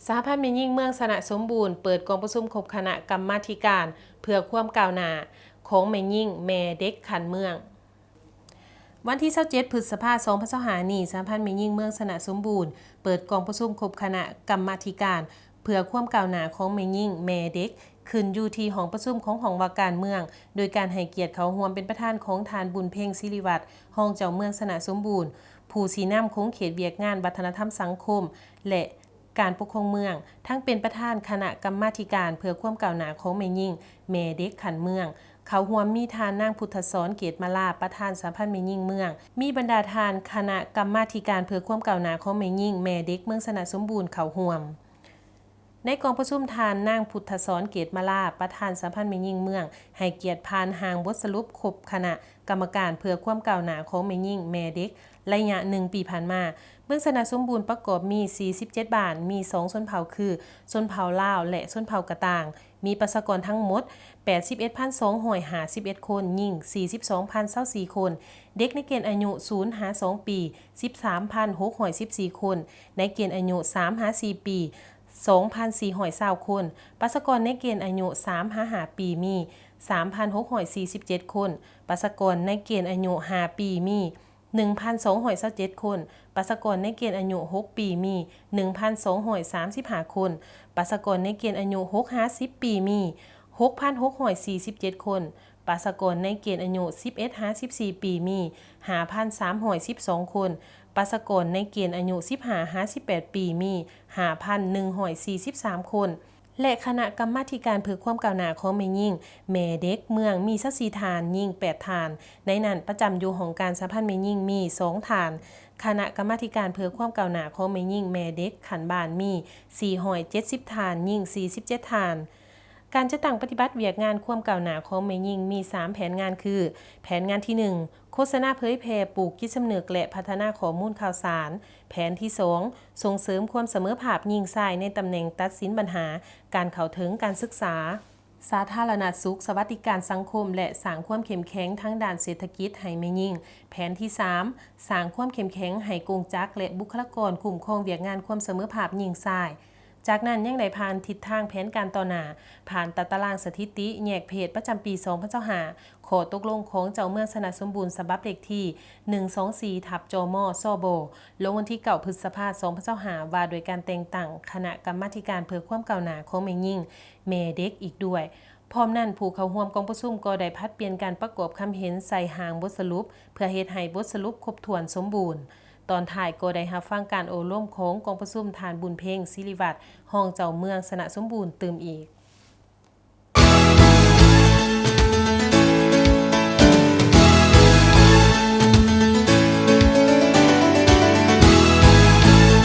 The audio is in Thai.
สหพันธ์แม่หญิงเมืองสนะสมบูรณ์เปิดกองประชุมครบคณะกรรมาธิการเพื่อความก้าวหน้าของแม่หญิงแม่เด็กขันเมืองวันที่27พฤษภาคม2025นี้สหพันธ์แม่หญิงเมืองสนะสมบูรณ์เปิดกองประชุมครบคณะกรรมาธิการเพื่อความก้าวหน้าของแม่หญิงแม่เด็กขึ้นอยู่ที่ห้องประชุมของห้องว่าการเมืองโดยการให้เกียรติเขาร่วมเป็นประธานของทานบุญเพ่งศิริวัตรห้องเจ้าเมืองสนะสมบูรณ์ผู้สีน้ำคงเขตเวียกงานวัฒนธรรมสังคมและการปกครองเมืองทั้งเป็นประธานคณะกรรมาธิการเพื่อความก้าวหน้าของแม่หญิงแม่เด็กขันเมืองเขาร่วมมีทานนางพุทธสอนเกตมาลาประธานสหพันธ์แม่หญิงเมืองมีบรรดาทานคณะกรรมาธิการเพื่อความก้าวหน้าของแม่หญิงแม่เด็กเมืองสนะสมบูรณ์เขาร่วมในกองประชุมทานนางพุทธสอนเกตมาลาประธานสหพันธ์แม่หญิงเมืองให้เกียรติผ่านหางบทสรุปครบคณะกรรมการเพื่อความก้าวหน้าของแม่หญิงแม่เด็กระยะ1 ปีผ่านมาเมืองสนะสมบูรณ์ประกอบมี47บ้านมี2ชนเผ่าคือชนเผ่าลาวและชนเผ่ากะต่างมีประชากรทั้งหมด 81,251 คนหญิง 42,024 คนเด็กในเกณฑ์อายุ0 5 2 ปี 13,614 คนในเกณฑ์อายุ3 5 4 ปี 2,420 คนประชากรในเกณฑ์อายุ3 5 5 ปีมี 3,647 คนประชากรในเกณฑ์อายุ5 ปีมี 1,227 คนประชากรในเกณฑ์อายุ6 ปีมี 1,235 คนประชากรในเกณฑ์อายุ6-50 ปีมี 6,647 คนประชากรในเกณฑ์อายุ11-54 ปีมี 5,312 คนประชากรในเกณฑ์อายุ15-58 ปีมี 5,143 คนและคณะกรรมาธิการเพื่อความก้าวหน้าของแม่หญิงแม่เด็กเมืองมี24ฐานหญิง8ฐานในนั้นประจำอยู่ของการสหพันธ์แม่หญิงมี2ฐานคณะกรรมาธิการเพื่อความก้าวหน้าของแม่หญิงแม่เด็กขันบ้านมี470ฐานหญิง47ฐานการจะตั้งปฏิบัติเวียกงานความก้าวหน้าของแม่หญิงมี3แผนงานคือแผนงานที่1โฆษณาเผยแพร่ปลูกจิตสำนึกและพัฒนาข้อมูลข่าวสารแผนที่2ส่งเสริมความเสมอภาคหญิงชายในตำแหน่งตัดสินปัญหาการเข้าถึงการศึกษาสาธารณสุขสวัสดิการสังคมและสร้างความเข้มแข็งทั้งด้านเศรษฐกิจให้แม่หญิงแผนที่3สร้างความเข้มแข็งให้กงจักรและบุคลากรคุ้มครองเวียกงานความเสมอภาคหญิงชายจากนั้นยังได้ผ่านทิศทางแผนการต่อหน้าผ่านตารางสถิติแยกเพศประจำปี2025ขอตกลงของเจ้าเมืองสนะสมบูรณ์ฉบับเลขที่124/จมซบลงวันที่9 พฤษภาคม2025ว่าโดยการแต่งตั้งคณะกรรมาธิการเพื่อความก้าวหน้าของแม่หญิงแม่เด็กอีกด้วยพร้อมนั้นผู้เข้าร่วมกองประชุมก็ได้ผลัดเปลี่ยนการประกอบคำเห็นใส่หางบทสรุปเพื่อเฮ็ดให้บทสรุปครบถ้วนสมบูรณ์ตอนท้ายก็ได้รับฟังการโอล่มของกองประชุมทานบุญเพ่งศิริวัตรห้องเจ้าเมืองสนะสมบูรณ์ตื่มอีก